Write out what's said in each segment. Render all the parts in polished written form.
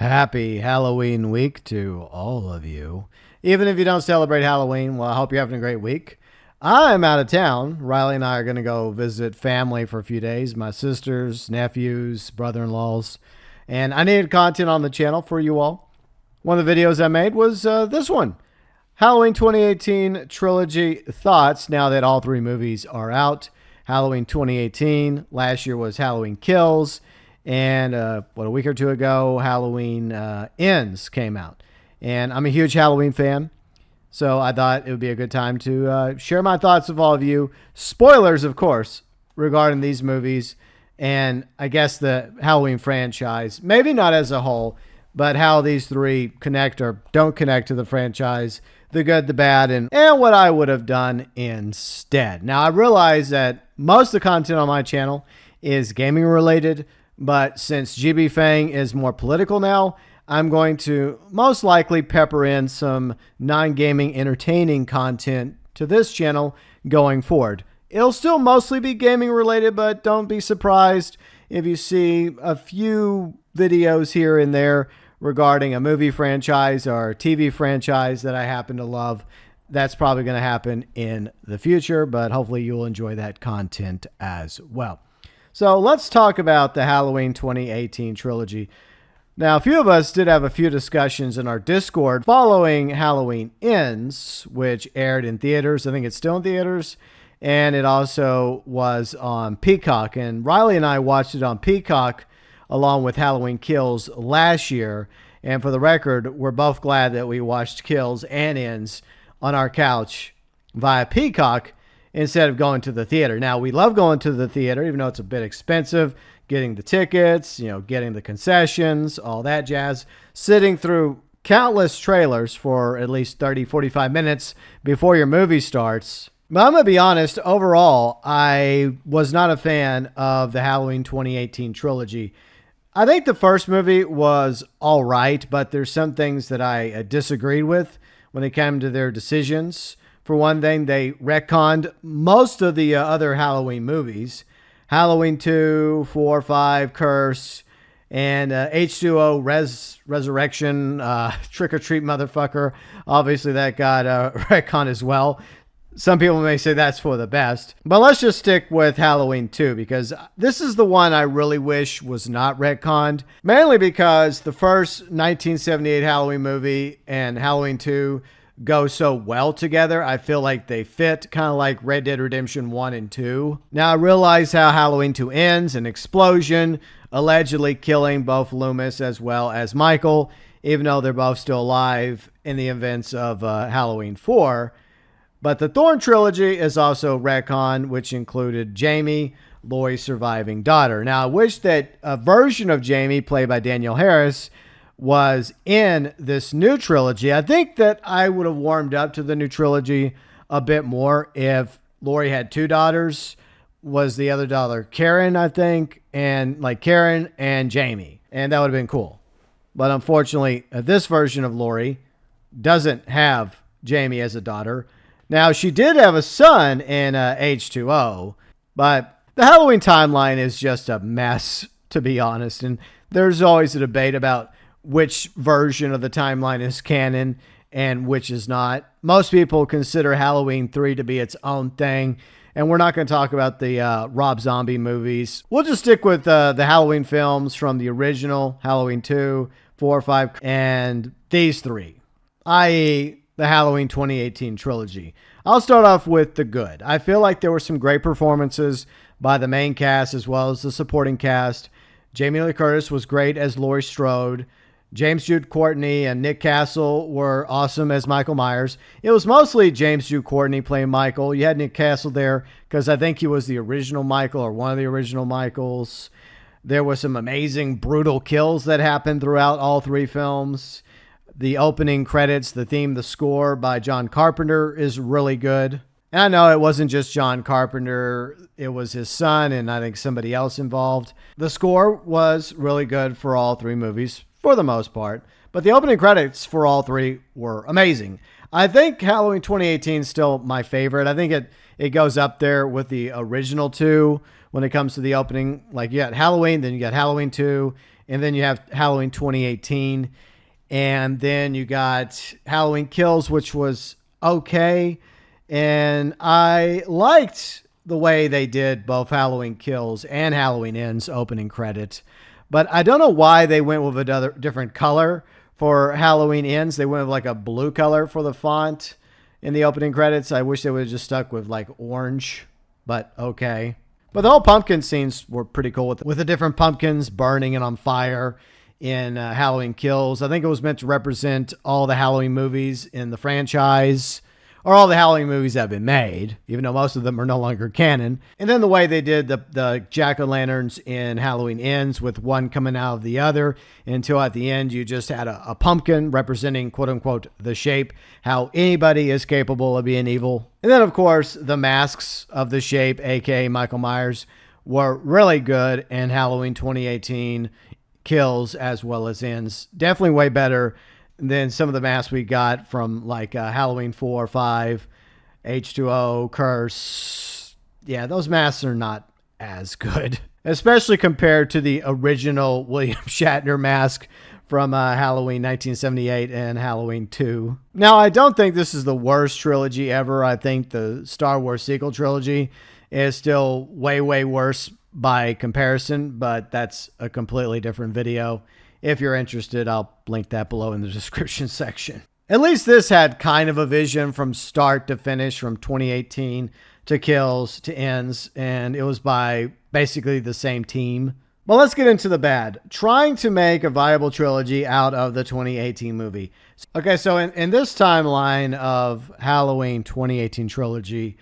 Happy Halloween week to all of you. Even if you don't celebrate Halloween, well, I hope you're having a great week. I'm out of town. Riley and I are going to go visit family for a few days, my sisters, nephews, brother-in-laws, and I needed content on the channel for you all. One of the videos I made was this one, Halloween 2018 Trilogy Thoughts, now that all three movies are out. Halloween 2018, last year was Halloween Kills, and a week or two ago, Halloween Ends came out. And I'm a huge Halloween fan, so I thought it would be a good time to share my thoughts with all of you. Spoilers, of course, regarding these movies, and I guess the Halloween franchise. Maybe not as a whole, but how these three connect or don't connect to the franchise, the good, the bad, and what I would have done instead. Now, I realize that most of the content on my channel is gaming related, but since GB Fang is more political now, I'm going to most likely pepper in some non-gaming entertaining content to this channel going forward. It'll still mostly be gaming related, but don't be surprised if you see a few videos here and there regarding a movie franchise or TV franchise that I happen to love. That's probably going to happen in the future, but hopefully you'll enjoy that content as well. So let's talk about the Halloween 2018 trilogy. Now, a few of us did have a few discussions in our Discord following Halloween Ends, which aired in theaters. I think it's still in theaters, and it also was on Peacock. And Riley and I watched it on Peacock along with Halloween Kills last year. And for the record, we're both glad that we watched Kills and Ends on our couch via Peacock instead of going to the theater. Now, we love going to the theater, even though it's a bit expensive, getting the tickets, getting the concessions, all that jazz, sitting through countless trailers for at least 30, 45 minutes before your movie starts. But I'm going to be honest, overall, I was not a fan of the Halloween 2018 trilogy. I think the first movie was all right, but there's some things that I disagreed with when it came to their decisions. For one thing, they retconned most of the other Halloween movies. Halloween 2, 4, 5, Curse, and H2O, Resurrection, Trick or Treat Motherfucker. Obviously, that got retconned as well. Some people may say that's for the best. But let's just stick with Halloween 2, because this is the one I really wish was not retconned. Mainly because the first 1978 Halloween movie and Halloween 2 go so well together. I feel like they fit, kind of like Red Dead Redemption 1 and 2. Now, I realize how Halloween 2 ends, an explosion, allegedly killing both Loomis as well as Michael, even though they're both still alive in the events of Halloween 4. But the Thorn trilogy is also retcon, which included Jamie, Laurie's surviving daughter. Now, I wish that a version of Jamie, played by Danielle Harris, was in this new trilogy. I think that I would have warmed up to the new trilogy a bit more if Laurie had two daughters. Was the other daughter Karen, I think, and like Karen and Jamie, and that would have been cool. But unfortunately, this version of Laurie doesn't have Jamie as a daughter. Now, she did have a son in H2O, but the Halloween timeline is just a mess, to be honest. And there's always a debate about which version of the timeline is canon and which is not. Most people consider Halloween 3 to be its own thing, and we're not going to talk about the Rob Zombie movies. We'll just stick with the Halloween films from the original Halloween 2, 4, 5, and these three, i.e. the Halloween 2018 trilogy. I'll start off with the good. I feel like there were some great performances by the main cast as well as the supporting cast. Jamie Lee Curtis was great as Laurie Strode. James Jude Courtney and Nick Castle were awesome as Michael Myers. It was mostly James Jude Courtney playing Michael. You had Nick Castle there because I think he was the original Michael or one of the original Michaels. There were some amazing brutal kills that happened throughout all three films. The opening credits, the theme, the score by John Carpenter is really good. And I know it wasn't just John Carpenter. It was his son and I think somebody else involved. The score was really good for all three movies, for the most part. But the opening credits for all three were amazing. I think Halloween 2018 is still my favorite. I think it goes up there with the original two when it comes to the opening. Like, you got Halloween, then you got Halloween 2, And then you have Halloween 2018. And then you got Halloween Kills, which was okay. And I liked the way they did both Halloween Kills and Halloween Ends opening credit. But I don't know why they went with a different color for Halloween Ends. They went with like a blue color for the font in the opening credits. I wish they would have just stuck with like orange, but okay. But the whole pumpkin scenes were pretty cool with the different pumpkins burning and on fire in Halloween Kills. I think it was meant to represent all the Halloween movies in the franchise, or all the Halloween movies that have been made, even though most of them are no longer canon. And then the way they did the jack-o'-lanterns in Halloween Ends, with one coming out of the other, until at the end you just had a pumpkin representing, quote-unquote, the shape, how anybody is capable of being evil. And then, of course, the masks of the shape, a.k.a. Michael Myers, were really good in Halloween 2018 Kills as well as Ends. Definitely way better than some of the masks we got from like Halloween 4 or 5, H2O, Curse. Yeah, those masks are not as good, especially compared to the original William Shatner mask from Halloween 1978 and Halloween 2. Now, I don't think this is the worst trilogy ever. I think the Star Wars sequel trilogy is still way, way worse by comparison, but that's a completely different video. If you're interested, I'll link that below in the description section. At least this had kind of a vision from start to finish, from 2018 to Kills to Ends, and it was by basically the same team. But let's get into the bad. Trying to make a viable trilogy out of the 2018 movie. Okay, so in this timeline of Halloween 2018 trilogy,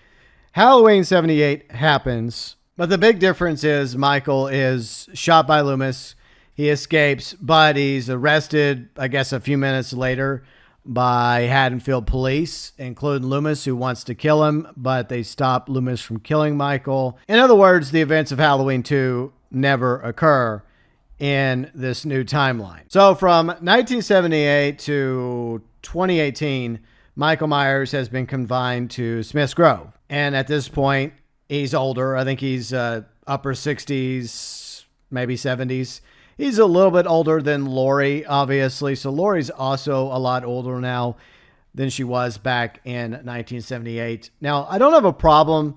Halloween 78 happens, but the big difference is Michael is shot by Loomis. He escapes, but he's arrested, I guess, a few minutes later by Haddonfield police, including Loomis, who wants to kill him, but they stop Loomis from killing Michael. In other words, the events of Halloween 2 never occur in this new timeline. So from 1978 to 2018, Michael Myers has been confined to Smith's Grove. And at this point, he's older. I think he's upper 60s, maybe 70s. He's a little bit older than Laurie, obviously. So Laurie's also a lot older now than she was back in 1978. Now, I don't have a problem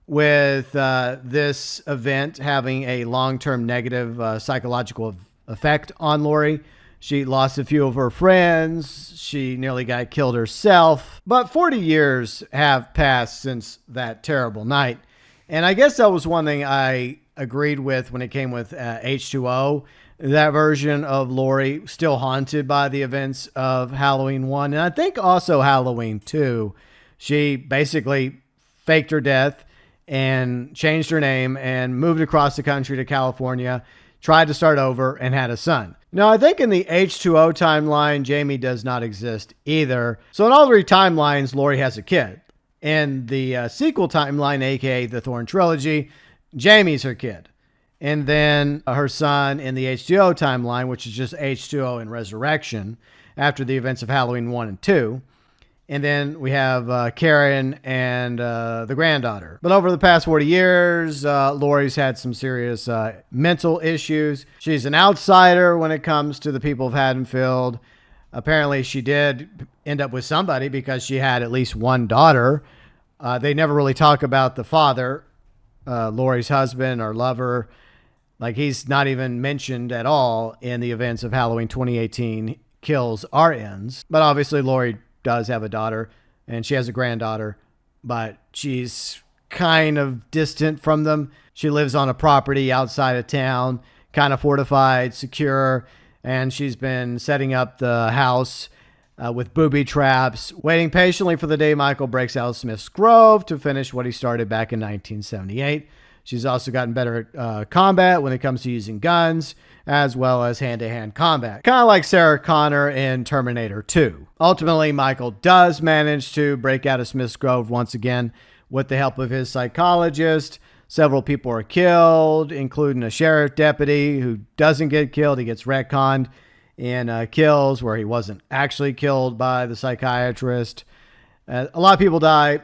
with this event having a long-term negative psychological effect on Laurie. She lost a few of her friends. She nearly got killed herself. But 40 years have passed since that terrible night. And I guess that was one thing I agreed with when it came with H2O. That version of Laurie still haunted by the events of Halloween 1. And I think also Halloween 2. She basically faked her death and changed her name and moved across the country to California, tried to start over, and had a son. Now, I think in the H2O timeline, Jamie does not exist either. So in all three timelines, Laurie has a kid. In the sequel timeline, aka the Thorn Trilogy, Jamie's her kid. And then her son in the H2O timeline, which is just H2O in Resurrection, after the events of Halloween 1 and 2. And then we have Karen and the granddaughter. But over the past 40 years, Laurie's had some serious mental issues. She's an outsider when it comes to the people of Haddonfield. Apparently, she did end up with somebody because she had at least one daughter. They never really talk about the father, Laurie's husband or lover. Like, he's not even mentioned at all in the events of Halloween 2018 Kills or Ends. But obviously, Laurie does have a daughter, and she has a granddaughter, but she's kind of distant from them. She lives on a property outside of town, kind of fortified, secure, and she's been setting up the house with booby traps, waiting patiently for the day Michael breaks out of Smith's Grove to finish what he started back in 1978. She's also gotten better at combat when it comes to using guns, as well as hand-to-hand combat. Kind of like Sarah Connor in Terminator 2. Ultimately, Michael does manage to break out of Smith's Grove once again with the help of his psychologist. Several people are killed, including a sheriff deputy who doesn't get killed. He gets retconned in Kills, where he wasn't actually killed by the psychiatrist. A lot of people die,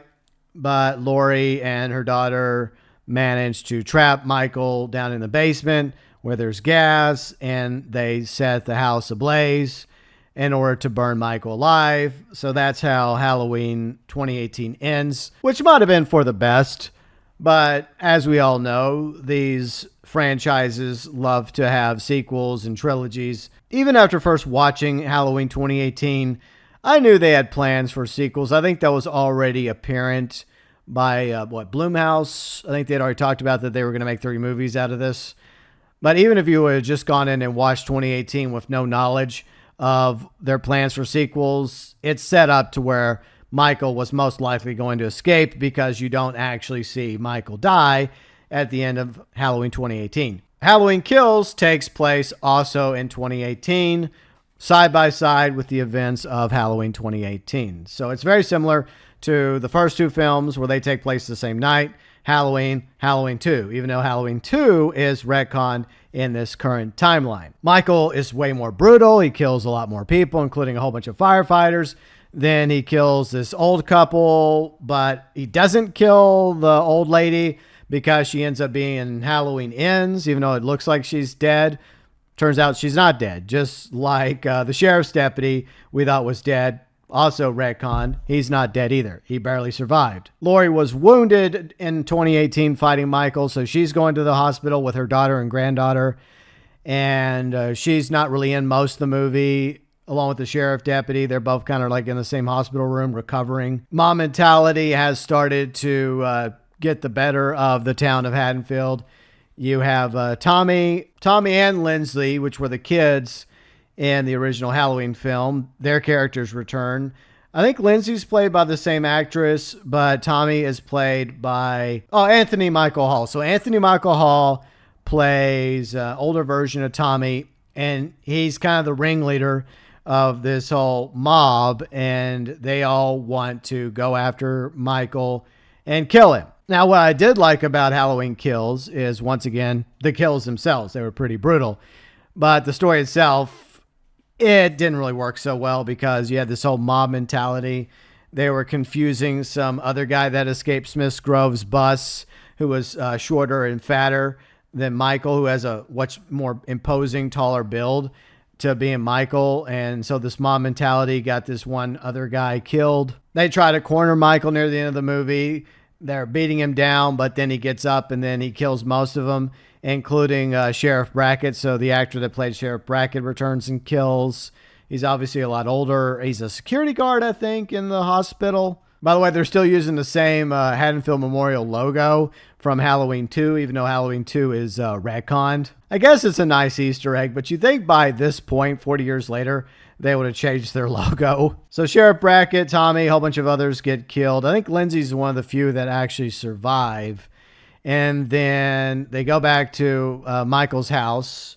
but Laurie and her daughter managed to trap Michael down in the basement where there's gas, and they set the house ablaze in order to burn Michael alive. So that's how Halloween 2018 ends, which might have been for the best. But as we all know, these franchises love to have sequels and trilogies. Even after first watching Halloween 2018, I knew they had plans for sequels. I think that was already apparent by, Blumhouse. I think they'd already talked about that they were going to make 3 movies out of this. But even if you would have just gone in and watched 2018 with no knowledge of their plans for sequels, it's set up to where Michael was most likely going to escape, because you don't actually see Michael die at the end of Halloween 2018. Halloween Kills takes place also in 2018, side by side with the events of Halloween 2018. So it's very similar to the first 2 films where they take place the same night. Halloween 2, even though Halloween 2 is retconned in this current timeline. Michael is way more brutal. He kills a lot more people, including a whole bunch of firefighters. Then he kills this old couple, but he doesn't kill the old lady because she ends up being Halloween Ends, even though it looks like she's dead. Turns out she's not dead, just like the sheriff's deputy we thought was dead. Also retcon, he's not dead either. He barely survived. Laurie was wounded in 2018 fighting Michael, so she's going to the hospital with her daughter and granddaughter. And she's not really in most of the movie, along with the sheriff deputy. They're both kind of like in the same hospital room recovering. Mob mentality has started to get the better of the town of Haddonfield. You have Tommy and Lindsay, which were the kids in the original Halloween film. Their characters return. I think Lindsay's played by the same actress, but Tommy is played by Anthony Michael Hall. So Anthony Michael Hall plays an older version of Tommy, and he's kind of the ringleader of this whole mob, and they all want to go after Michael and kill him. Now, what I did like about Halloween Kills is, once again, the kills themselves. They were pretty brutal. But the story itself, it didn't really work so well, because you had this whole mob mentality. They were confusing some other guy that escaped Smith Grove's bus, who was shorter and fatter than Michael, who has a much more imposing, taller build, to being Michael. And so this mob mentality got this one other guy killed. They try to corner Michael near the end of the movie. They're beating him down, but then he gets up and then he kills most of them, including Sheriff Brackett. So the actor that played Sheriff Brackett returns and kills. He's obviously a lot older. He's a security guard, I think, in the hospital. By the way, they're still using the same Haddonfield Memorial logo from Halloween 2, even though Halloween 2 is retconned. I guess it's a nice Easter egg, but you think by this point, 40 years later, they would have changed their logo. So Sheriff Brackett, Tommy, a whole bunch of others get killed. I think Lindsay's one of the few that actually survive. And then they go back to Michael's house.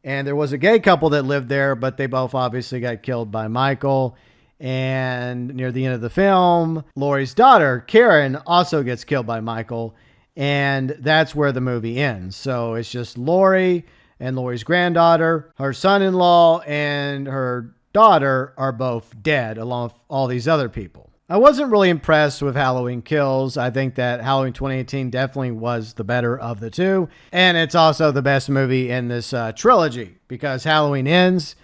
And there was a gay couple that lived there, but they both obviously got killed by Michael. And near the end of the film, Laurie's daughter, Karen, also gets killed by Michael. And that's where the movie ends. So it's just Laurie and Laurie's granddaughter, her son-in-law, and her daughter are both dead, along with all these other people. I wasn't really impressed with Halloween Kills. I think that Halloween 2018 definitely was the better of the two. And it's also the best movie in this trilogy, because Halloween Ends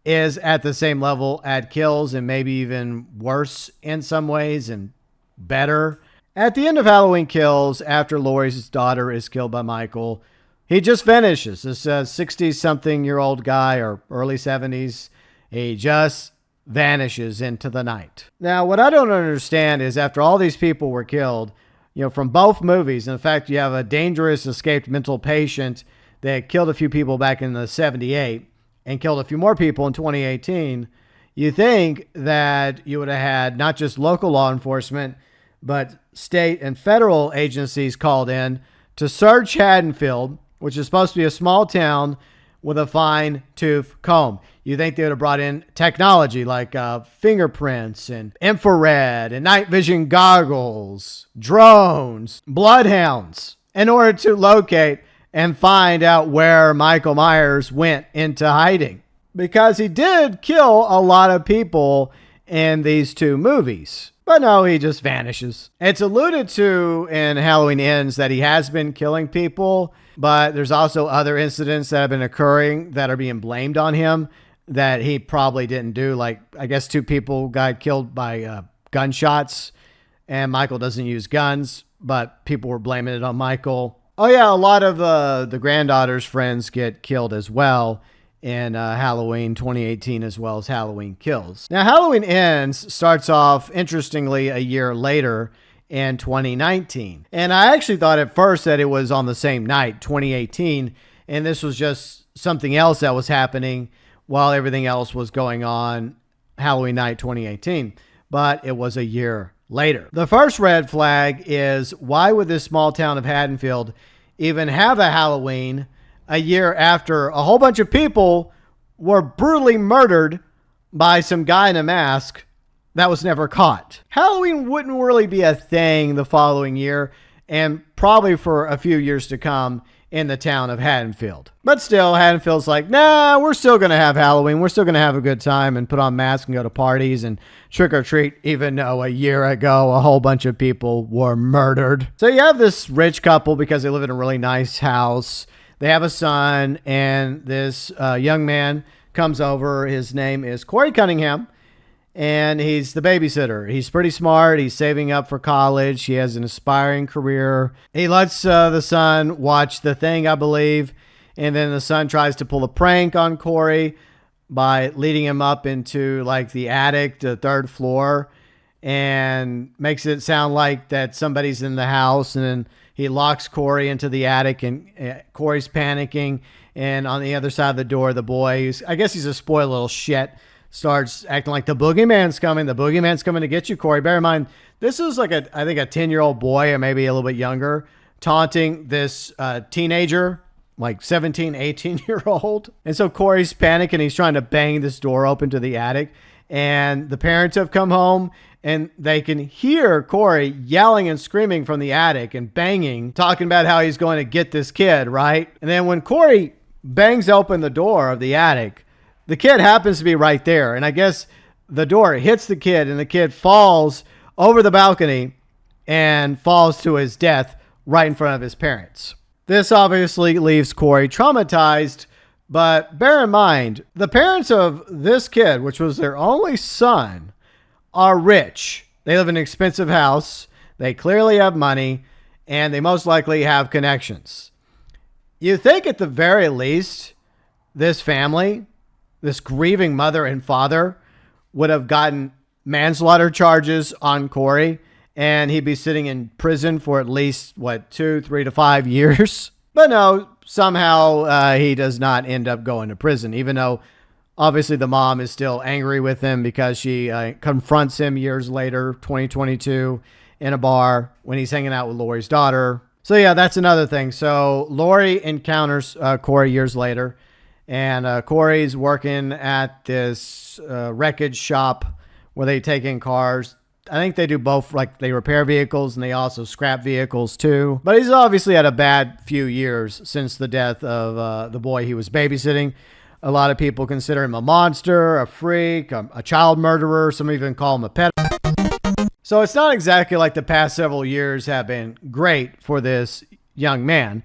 is at the same level at Kills, and maybe even worse in some ways, and better. At the end of Halloween Kills, after Laurie's daughter is killed by Michael, he just finishes. This 60-something-year-old guy, or early 70s, he just vanishes into the night. Now, what I don't understand is, after all these people were killed, from both movies, in fact, you have a dangerous escaped mental patient that killed a few people back in the 78 and killed a few more people in 2018, you think that you would have had not just local law enforcement, but state and federal agencies called in to search Haddonfield, which is supposed to be a small town, with a fine-tooth comb. You think they would have brought in technology like fingerprints and infrared and night vision goggles, drones, bloodhounds, in order to locate and find out where Michael Myers went into hiding. Because he did kill a lot of people in these two movies. But no, he just vanishes. It's alluded to in Halloween Ends that he has been killing people, but there's also other incidents that have been occurring that are being blamed on him that he probably didn't do. Like, I guess 2 people got killed by gunshots, and Michael doesn't use guns, but people were blaming it on Michael. Oh yeah, a lot of the granddaughter's friends get killed as well in Halloween 2018, as well as Halloween Kills. Now, Halloween Ends starts off, interestingly, a year later in 2019. And I actually thought at first that it was on the same night, 2018, and this was just something else that was happening while everything else was going on Halloween night 2018. But it was a year later. The first red flag is, why would this small town of Haddonfield even have a Halloween a year after a whole bunch of people were brutally murdered by some guy in a mask that was never caught? Halloween wouldn't really be a thing the following year, and probably for a few years to come in the town of Haddonfield. But still, Haddonfield's like, nah, we're still going to have Halloween. We're still going to have a good time and put on masks and go to parties and trick or treat, even though a year ago a whole bunch of people were murdered. So you have this rich couple because they live in a really nice house. They have a son, and this young man comes over. His name is Corey Cunningham, and he's the babysitter. He's pretty smart. He's saving up for college. He has an aspiring career. He lets the son watch The Thing, I believe, and then the son tries to pull a prank on Corey by leading him up into like the attic, the 3rd floor, and makes it sound like that somebody's in the house, and then he locks Corey into the attic, and Corey's panicking. And on the other side of the door, the boy, I guess he's a spoiled little shit, starts acting like the boogeyman's coming. The boogeyman's coming to get you, Corey. Bear in mind, this is like I think a 10-year-old boy, or maybe a little bit younger, taunting this teenager, like 17, 18-year-old. And so Corey's panicking. He's trying to bang this door open to the attic. And the parents have come home, and they can hear Corey yelling and screaming from the attic and banging, talking about how he's going to get this kid, right? And then when Corey bangs open the door of the attic, the kid happens to be right there. And I guess the door hits the kid, and the kid falls over the balcony and falls to his death right in front of his parents. This obviously leaves Corey traumatized. But bear in mind, the parents of this kid, which was their only son, are rich. They live in an expensive house. They clearly have money, and they most likely have connections. You think at the very least, this family, this grieving mother and father, would have gotten manslaughter charges on Corey, and he'd be sitting in prison for at least, 2, 3 to 5 years? But no, somehow he does not end up going to prison, even though obviously the mom is still angry with him because she confronts him years later, 2022, in a bar when he's hanging out with Lori's daughter. So yeah, that's another thing. So Lori encounters Corey years later, and Corey's working at this wreckage shop where they take in cars. I think they do both, like they repair vehicles and they also scrap vehicles too. But he's obviously had a bad few years since the death of the boy he was babysitting. A lot of people consider him a monster, a freak, a child murderer. Some even call him a pedophile. So it's not exactly like the past several years have been great for this young man.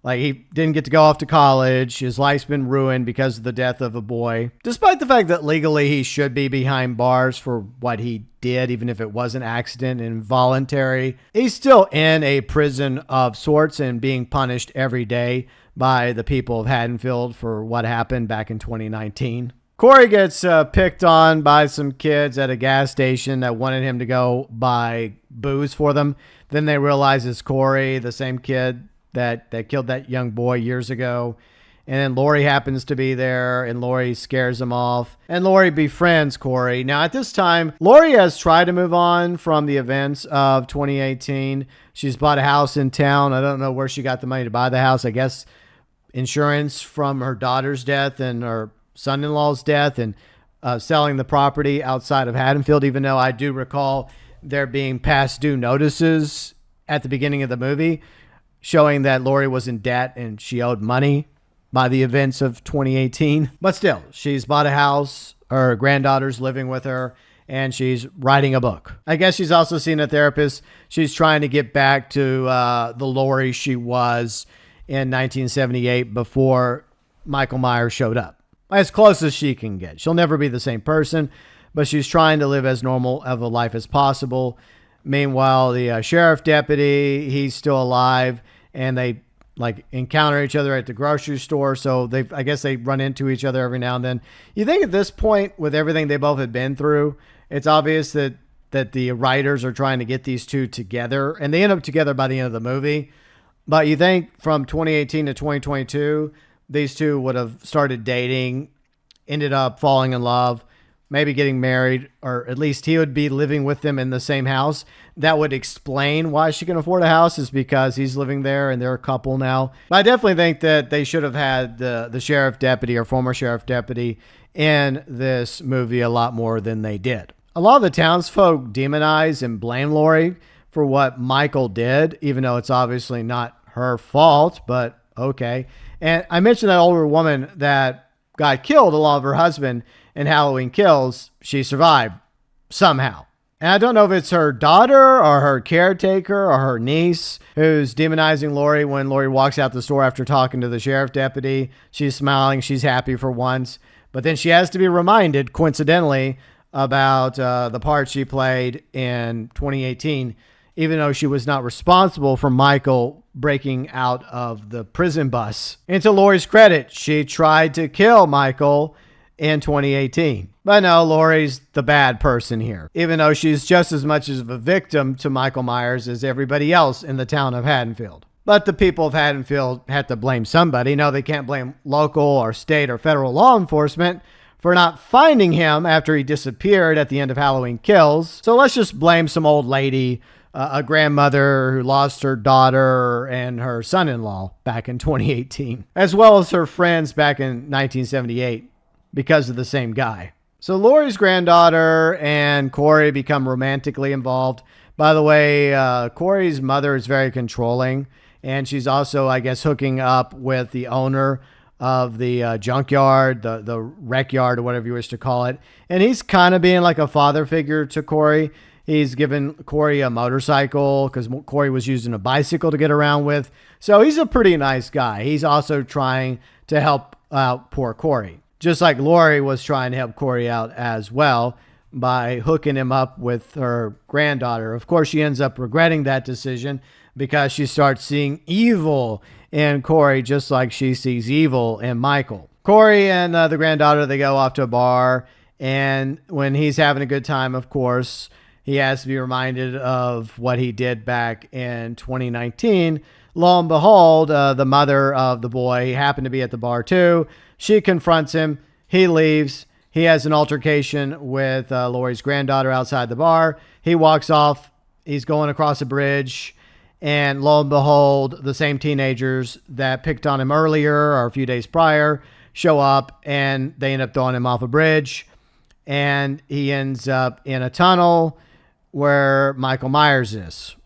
Like, he didn't get to go off to college. His life's been ruined because of the death of a boy. Despite the fact that legally he should be behind bars for what he did, even if it was an accident and involuntary, he's still in a prison of sorts and being punished every day by the people of Haddonfield for what happened back in 2019. Corey gets picked on by some kids at a gas station that wanted him to go buy booze for them. Then they realize it's Corey, the same kid that killed that young boy years ago. And then Lori happens to be there, and Lori scares him off. And Lori befriends Corey. Now, at this time, Lori has tried to move on from the events of 2018. She's bought a house in town. I don't know where she got the money to buy the house. I guess insurance from her daughter's death and her son-in-law's death, and selling the property outside of Haddonfield, even though I do recall there being past due notices at the beginning of the movie showing that Lori was in debt and she owed money by the events of 2018. But still, she's bought a house. Her granddaughter's living with her. and she's writing a book. I guess she's also seen a therapist. She's trying to get back to the Lori she was in 1978 before Michael Myers showed up. As close as she can get. She'll never be the same person, but she's trying to live as normal of a life as possible. Meanwhile, the sheriff deputy, he's still alive, and they encounter each other at the grocery store. So I guess they run into each other every now and then. You think at this point, with everything they both had been through, it's obvious that the writers are trying to get these two together, and they end up together by the end of the movie. But you think from 2018 to 2022, these two would have started dating, ended up falling in love, maybe getting married, or at least he would be living with them in the same house. That would explain why she can afford a house, is because he's living there and they're a couple now. But I definitely think that they should have had the sheriff deputy or former sheriff deputy in this movie a lot more than they did. A lot of the townsfolk demonize and blame Lori for what Michael did, even though it's obviously not her fault, but okay. And I mentioned that older woman that got killed along with her husband in Halloween Kills. She survived somehow. And I don't know if it's her daughter or her caretaker or her niece who's demonizing Lori when Lori walks out the store after talking to the sheriff deputy. She's smiling. She's happy for once. But then she has to be reminded, coincidentally, about the part she played in 2018, even though she was not responsible for Michael breaking out of the prison bus. And to Lori's credit, she tried to kill Michael in 2018. But no, Lori's the bad person here, even though she's just as much of a victim to Michael Myers as everybody else in the town of Haddonfield. But the people of Haddonfield had to blame somebody. No, they can't blame local or state or federal law enforcement for not finding him after he disappeared at the end of Halloween Kills. So let's just blame some old lady, a grandmother who lost her daughter and her son-in-law back in 2018, as well as her friends back in 1978 because of the same guy. So Lori's granddaughter and Corey become romantically involved. By the way, Corey's mother is very controlling, and she's also, I guess, hooking up with the owner of the junkyard, the wreck yard, or whatever you wish to call it. And he's kind of being like a father figure to Corey. He's given Corey a motorcycle because Corey was using a bicycle to get around with. So he's a pretty nice guy. He's also trying to help out poor Corey, just like Lori was trying to help Corey out as well by hooking him up with her granddaughter. Of course, she ends up regretting that decision because she starts seeing evil in Corey, just like she sees evil in Michael. Corey and the granddaughter, they go off to a bar, and when he's having a good time, of course, he has to be reminded of what he did back in 2019. Lo and behold, the mother of the boy happened to be at the bar too. She confronts him. He leaves. He has an altercation with Lori's granddaughter outside the bar. He walks off. He's going across a bridge. And lo and behold, the same teenagers that picked on him earlier or a few days prior show up, and they end up throwing him off a bridge. And he ends up in a tunnel where Michael Myers is.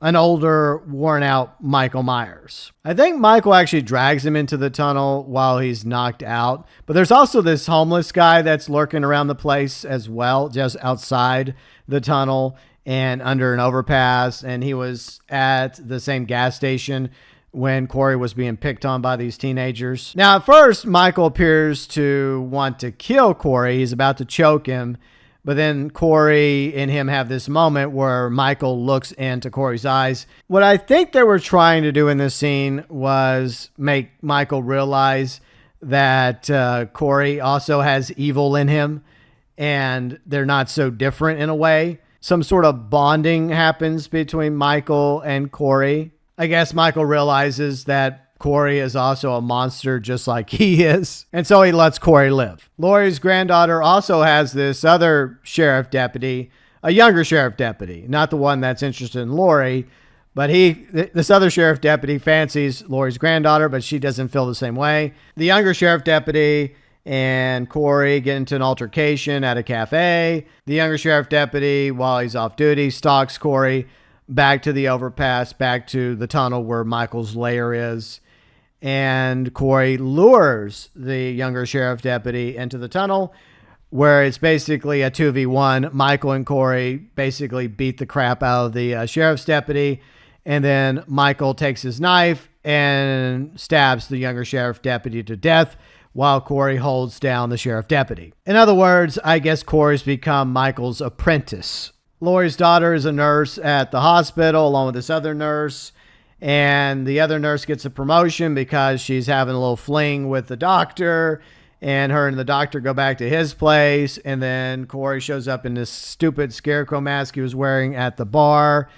An older, worn-out Michael Myers. I think Michael actually drags him into the tunnel while he's knocked out. But there's also this homeless guy that's lurking around the place as well, just outside the tunnel and under an overpass. And he was at the same gas station when Corey was being picked on by these teenagers. Now, at first, Michael appears to want to kill Corey. He's about to choke him. But then Corey and him have this moment where Michael looks into Corey's eyes. What I think they were trying to do in this scene was make Michael realize that Corey also has evil in him, and they're not so different in a way. Some sort of bonding happens between Michael and Corey. I guess Michael realizes that Corey is also a monster just like he is. And so he lets Corey live. Lori's granddaughter also has this other sheriff deputy, a younger sheriff deputy, not the one that's interested in Lori, but this other sheriff deputy fancies Lori's granddaughter, but she doesn't feel the same way. The younger sheriff deputy and Corey get into an altercation at a cafe. The younger sheriff deputy, while he's off duty, stalks Corey back to the overpass, back to the tunnel where Michael's lair is. And Corey lures the younger sheriff deputy into the tunnel, where it's basically a 2v1. Michael and Corey basically beat the crap out of the sheriff's deputy, and then Michael takes his knife and stabs the younger sheriff deputy to death while Corey holds down the sheriff deputy. In other words, I guess Corey's become Michael's apprentice. Lori's daughter is a nurse at the hospital along with this other nurse, and the other nurse gets a promotion because she's having a little fling with the doctor, and her and the doctor go back to his place, and then Corey shows up in this stupid scarecrow mask he was wearing at the bar.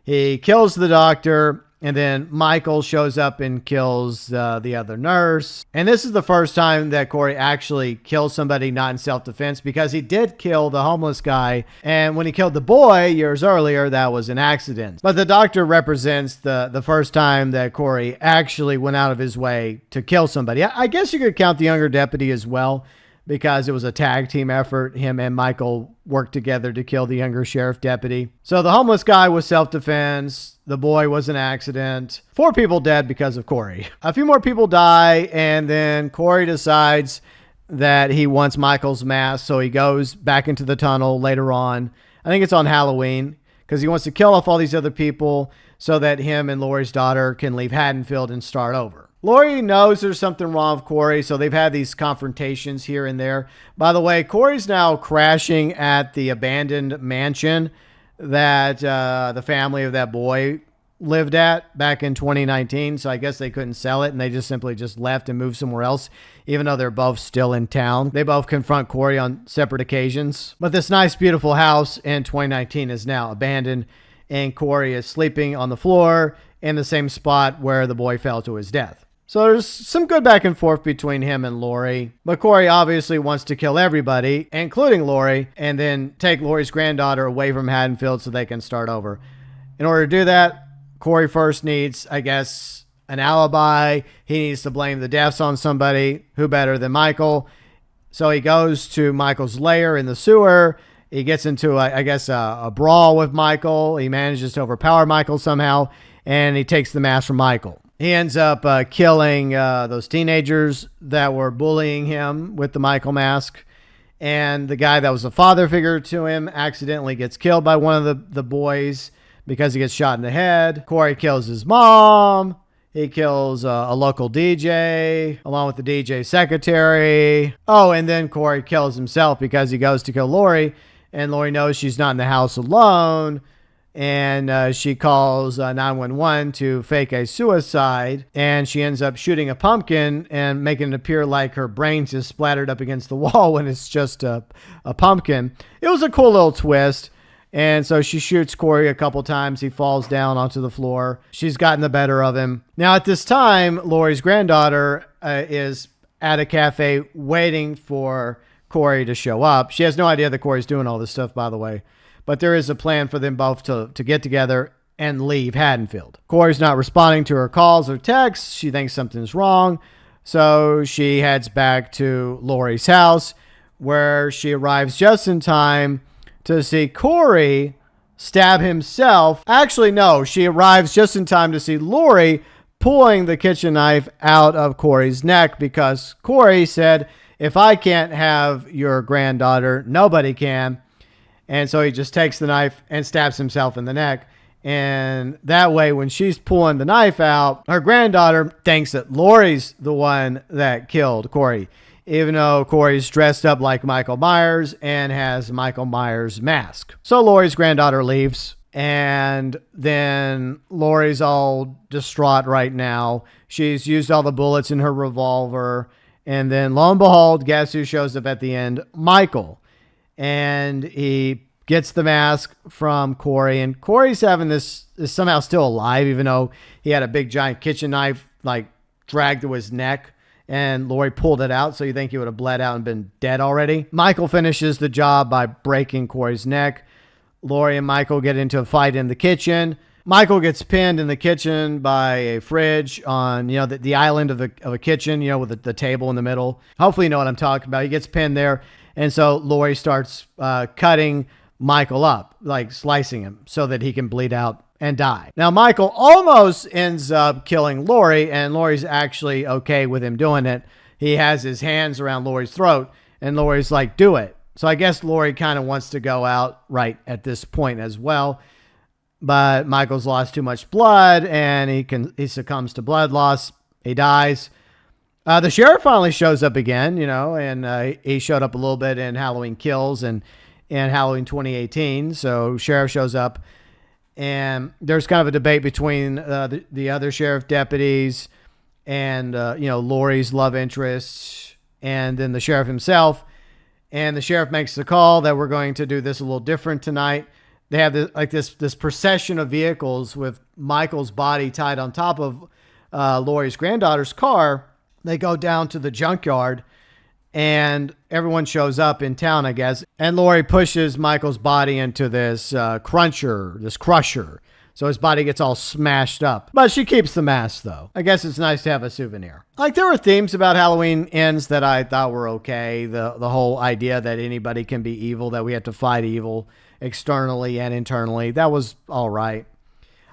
He kills the doctor, and then Michael shows up and kills the other nurse. And this is the first time that Corey actually kills somebody not in self-defense, because he did kill the homeless guy. And when he killed the boy years earlier, that was an accident. But the doctor represents the first time that Corey actually went out of his way to kill somebody. I guess you could count the younger deputy as well, because it was a tag team effort. Him and Michael worked together to kill the younger sheriff deputy. So the homeless guy was self-defense. The boy was an accident. 4 people dead because of Corey. A few more people die, and then Corey decides that he wants Michael's mask, so he goes back into the tunnel later on. I think it's on Halloween, because he wants to kill off all these other people so that him and Lori's daughter can leave Haddonfield and start over. Lori knows there's something wrong with Corey, so they've had these confrontations here and there. By the way, Corey's now crashing at the abandoned mansion that the family of that boy lived at back in 2019. So I guess they couldn't sell it, and they just simply just left and moved somewhere else, even though they're both still in town. They both confront Corey on separate occasions. But this nice, beautiful house in 2019 is now abandoned, and Corey is sleeping on the floor in the same spot where the boy fell to his death. So there's some good back and forth between him and Lori. But Corey obviously wants to kill everybody, including Lori, and then take Lori's granddaughter away from Haddonfield so they can start over. In order to do that, Corey first needs, I guess, an alibi. He needs to blame the deaths on somebody. Who better than Michael? So he goes to Michael's lair in the sewer. He gets into, a brawl with Michael. He manages to overpower Michael somehow, and he takes the mask from Michael. He ends up killing those teenagers that were bullying him with the Michael mask. And the guy that was a father figure to him accidentally gets killed by one of the boys because he gets shot in the head. Corey kills his mom. He kills a local DJ along with the DJ secretary. Oh, and then Corey kills himself because he goes to kill Lori, and Lori knows she's not in the house alone. And she calls 911 to fake a suicide, and she ends up shooting a pumpkin and making it appear like her brains is splattered up against the wall when it's just a pumpkin. It was a cool little twist. And so she shoots Corey a couple times. He falls down onto the floor. She's gotten the better of him. Now at this time, Lori's granddaughter is at a cafe waiting for Corey to show up. She has no idea that Corey's doing all this stuff, by the way. But there is a plan for them both to get together and leave Haddonfield. Corey's not responding to her calls or texts. She thinks something's wrong. So she heads back to Lori's house, where she arrives just in time to see Corey stab himself. Actually, no, she arrives just in time to see Lori pulling the kitchen knife out of Corey's neck, because Corey said, "If I can't have your granddaughter, nobody can." And so he just takes the knife and stabs himself in the neck. And that way, when she's pulling the knife out, her granddaughter thinks that Lori's the one that killed Corey, even though Corey's dressed up like Michael Myers and has Michael Myers' mask. So Lori's granddaughter leaves, and then Lori's all distraught right now. She's used all the bullets in her revolver. And then lo and behold, guess who shows up at the end? Michael. And he gets the mask from Corey, and Corey's having this is somehow still alive, even though he had a big giant kitchen knife like dragged to his neck, and Lori pulled it out. So you think he would have bled out and been dead already. Michael finishes the job by breaking Corey's neck. Lori and Michael get into a fight in the kitchen. Michael gets pinned in the kitchen by a fridge on, the island of a kitchen, with the table in the middle. Hopefully you know what I'm talking about. He gets pinned there. And so Lori starts cutting Michael up, like slicing him so that he can bleed out and die. Now, Michael almost ends up killing Lori, and Lori's actually okay with him doing it. He has his hands around Lori's throat, and Lori's like, "Do it." So I guess Laurie kind of wants to go out right at this point as well. But Michael's lost too much blood, and he succumbs to blood loss. He dies. The sheriff finally shows up again, and he showed up a little bit in Halloween Kills and Halloween 2018. So sheriff shows up, and there's kind of a debate between the other sheriff deputies and Laurie's love interest, and then the sheriff himself. And the sheriff makes the call that we're going to do this a little different tonight. They have this procession of vehicles with Michael's body tied on top of Laurie's granddaughter's car. They go down to the junkyard, and everyone shows up in town, I guess. And Laurie pushes Michael's body into this crusher. So his body gets all smashed up. But she keeps the mask, though. I guess it's nice to have a souvenir. There were themes about Halloween Ends that I thought were okay. The whole idea that anybody can be evil, that we have to fight evil externally and internally. That was all right.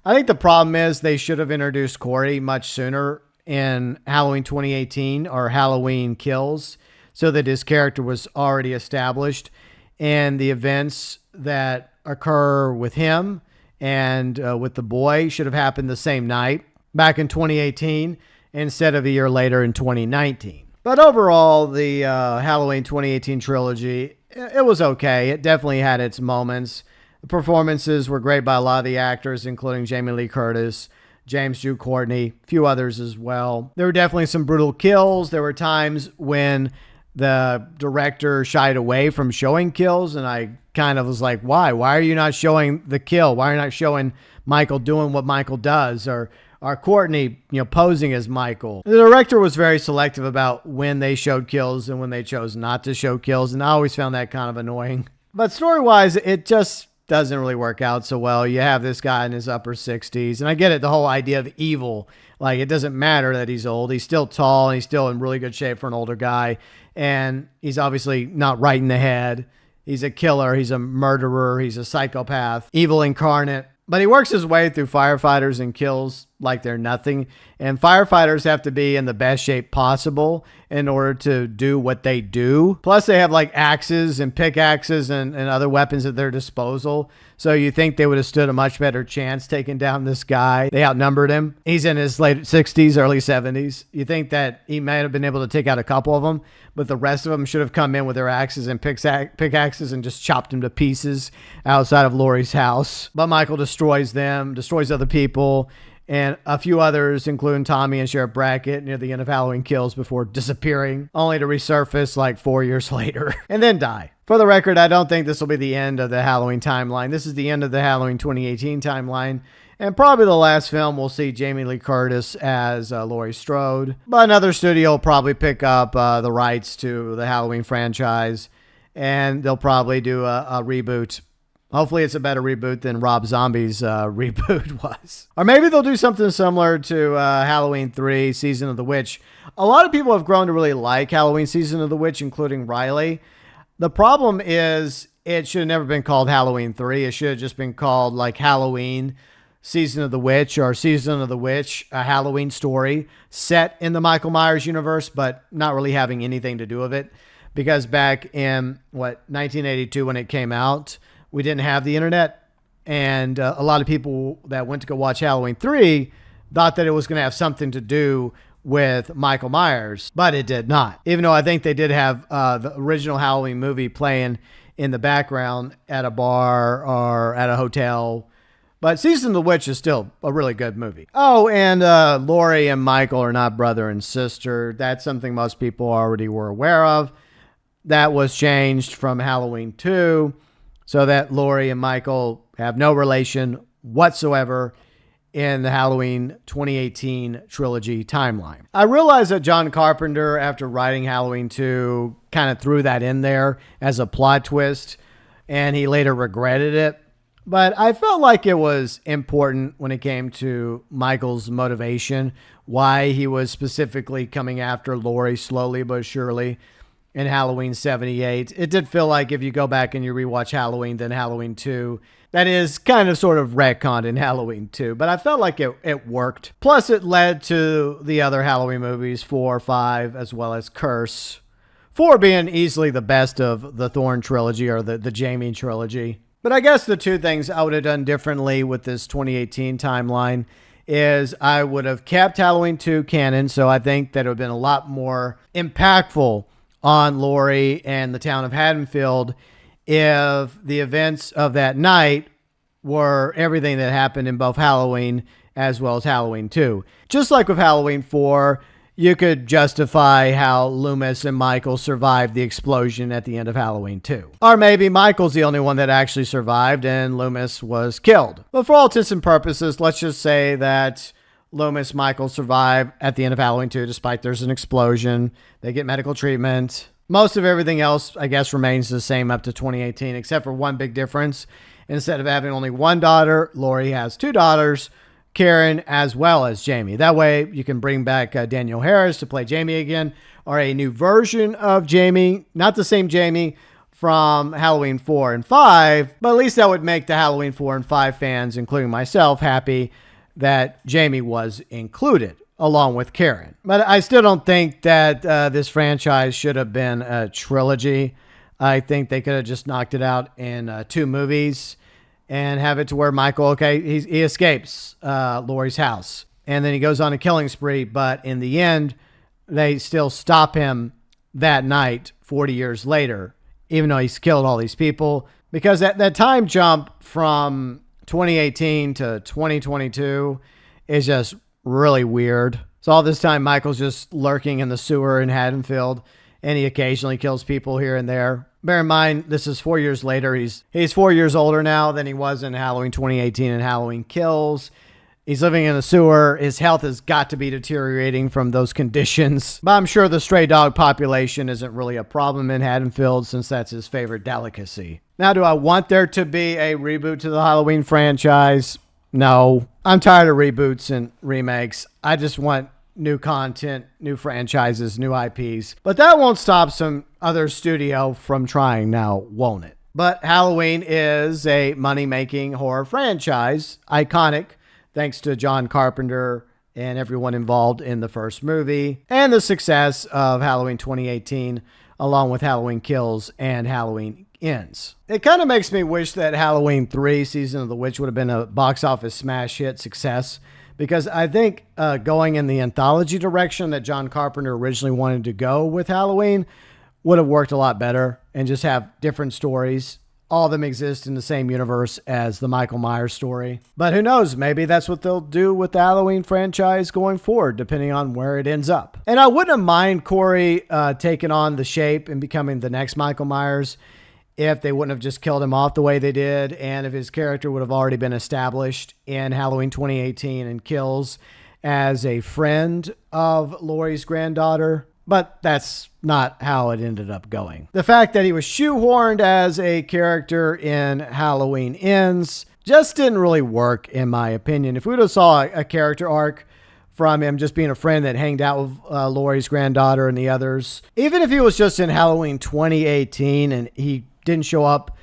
I think the problem is they should have introduced Corey much sooner in Halloween 2018 or Halloween Kills, so that his character was already established, and the events that occur with him and with the boy should have happened the same night back in 2018 instead of a year later in 2019. But overall, the Halloween 2018 trilogy, it was okay. It definitely had its moments. The performances were great by a lot of the actors, including Jamie Lee Curtis, James Jude Courtney, a few others as well. There were definitely some brutal kills. There were times when the director shied away from showing kills, and I kind of was like, why? Why are you not showing the kill? Why are you not showing Michael doing what Michael does, or Courtney, posing as Michael? The director was very selective about when they showed kills and when they chose not to show kills, and I always found that kind of annoying. But story-wise, it just doesn't really work out so well. You have this guy in his upper 60s, and I get it, the whole idea of evil. It doesn't matter that he's old. He's still tall, and he's still in really good shape for an older guy, and he's obviously not right in the head. He's a killer. He's a murderer. He's a psychopath, evil incarnate. But he works his way through firefighters and kills like they're nothing. And firefighters have to be in the best shape possible in order to do what they do. Plus, they have axes and pickaxes and other weapons at their disposal. So you think they would have stood a much better chance taking down this guy. They outnumbered him. He's in his late 60s, early 70s. You think that he might have been able to take out a couple of them, but the rest of them should have come in with their axes and pickaxes and just chopped them to pieces outside of Laurie's house. But Michael destroys them, destroys other people, and a few others, including Tommy and Sheriff Brackett, near the end of Halloween Kills before disappearing, only to resurface 4 years later and then die. For the record, I don't think this will be the end of the Halloween timeline. This is the end of the Halloween 2018 timeline, and probably the last film we'll see Jamie Lee Curtis as Laurie Strode. But another studio will probably pick up the rights to the Halloween franchise, and they'll probably do a reboot. Hopefully it's a better reboot than Rob Zombie's reboot was. Or maybe they'll do something similar to Halloween 3, Season of the Witch. A lot of people have grown to really like Halloween Season of the Witch, including Riley. The problem is it should have never been called Halloween 3. It should have just been called Halloween Season of the Witch, or Season of the Witch, a Halloween story set in the Michael Myers universe, but not really having anything to do with it. Because back in, 1982 when it came out, we didn't have the internet, and a lot of people that went to go watch Halloween 3 thought that it was going to have something to do with Michael Myers, but it did not. Even though I think they did have the original Halloween movie playing in the background at a bar or at a hotel. But Season of the Witch is still a really good movie. Oh, and Laurie and Michael are not brother and sister. That's something most people already were aware of. That was changed from Halloween 2, so that Laurie and Michael have no relation whatsoever in the Halloween 2018 trilogy timeline. I realize that John Carpenter, after writing Halloween 2, kind of threw that in there as a plot twist, and he later regretted it. But I felt like it was important when it came to Michael's motivation, why he was specifically coming after Laurie slowly but surely in Halloween 78. It did feel like if you go back and you rewatch Halloween, then Halloween 2, that is kind of sort of retconned in Halloween 2, but I felt like it worked. Plus, it led to the other Halloween movies, 4, 5, as well as Curse. 4 being easily the best of the Thorne trilogy or the Jamie trilogy. But I guess the two things I would have done differently with this 2018 timeline is I would have kept Halloween 2 canon, so I think that it would have been a lot more impactful on Laurie and the town of Haddonfield if the events of that night were everything that happened in both Halloween as well as Halloween 2. Just like with Halloween 4, you could justify how Loomis and Michael survived the explosion at the end of Halloween 2. Or maybe Michael's the only one that actually survived and Loomis was killed. But for all intents and purposes, let's just say that Loomis, Michael survive at the end of Halloween 2 despite there's an explosion. They get medical treatment. Most of everything else, I guess, remains the same up to 2018, except for one big difference. Instead of having only one daughter, Laurie has 2 daughters, Karen as well as Jamie. That way you can bring back Danielle Harris to play Jamie again, or a new version of Jamie, not the same Jamie from Halloween 4 and 5, but at least that would make the Halloween 4 and 5 fans, including myself, happy that Jamie was included along with Karen. But I still don't think that this franchise should have been a trilogy. I think they could have just knocked it out in 2 movies and have it to where Michael, okay, he escapes Laurie's house. And then he goes on a killing spree. But in the end, they still stop him that night, 40 years later, even though he's killed all these people. Because that time jump from 2018 to 2022 is just really weird. So all this time, Michael's just lurking in the sewer in Haddonfield, and he occasionally kills people here and there. Bear in mind, this is 4 years later. He's 4 years older now than he was in Halloween 2018 and Halloween Kills. He's living in a sewer. His health has got to be deteriorating from those conditions. But I'm sure the stray dog population isn't really a problem in Haddonfield since that's his favorite delicacy. Now, do I want there to be a reboot to the Halloween franchise? No. I'm tired of reboots and remakes. I just want new content, new franchises, new IPs. But that won't stop some other studio from trying now, won't it? But Halloween is a money-making horror franchise, iconic thanks to John Carpenter and everyone involved in the first movie, and the success of Halloween 2018, along with Halloween Kills and Halloween Ends. It kind of makes me wish that Halloween 3, Season of the Witch, would have been a box office smash hit success, because I think going in the anthology direction that John Carpenter originally wanted to go with Halloween would have worked a lot better, and just have different stories. All of them exist in the same universe as the Michael Myers story. But who knows? Maybe that's what they'll do with the Halloween franchise going forward, depending on where it ends up. And I wouldn't mind Corey taking on the shape and becoming the next Michael Myers if they wouldn't have just killed him off the way they did, and if his character would have already been established in Halloween 2018 and Kills as a friend of Laurie's granddaughter. But that's not how it ended up going. The fact that he was shoehorned as a character in Halloween Ends just didn't really work, in my opinion. If we would have saw a character arc from him just being a friend that hanged out with Laurie's granddaughter and the others, even if he was just in Halloween 2018 and he didn't show up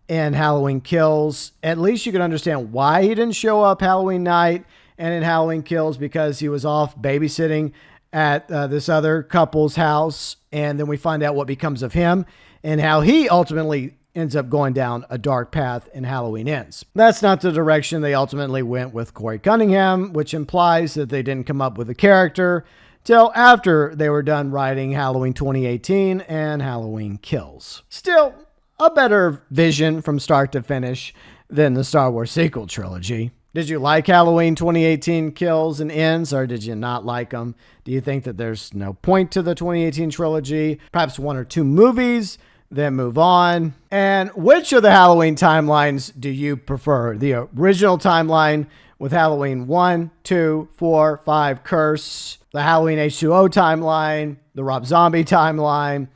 in Halloween Kills, at least you could understand why he didn't show up Halloween night and in Halloween Kills, because he was off babysitting at this other couple's house. And then we find out what becomes of him and how he ultimately ends up going down a dark path in Halloween Ends. That's not the direction they ultimately went with Corey Cunningham, which implies that they didn't come up with a character till after they were done writing Halloween 2018 and Halloween Kills. Still, a better vision from start to finish than the Star Wars sequel trilogy. Did you like Halloween 2018 Kills and Ends, or did you not like them? Do you think that there's no point to the 2018 trilogy? Perhaps 1 or 2 movies, then move on? And which of the Halloween timelines do you prefer? The original timeline with Halloween 1, 2, 4, 5 Curse, the Halloween H2O timeline, the Rob Zombie timeline,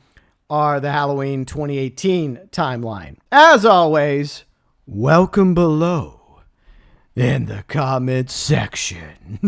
or the Halloween 2018 timeline? As always, welcome below in the comments section.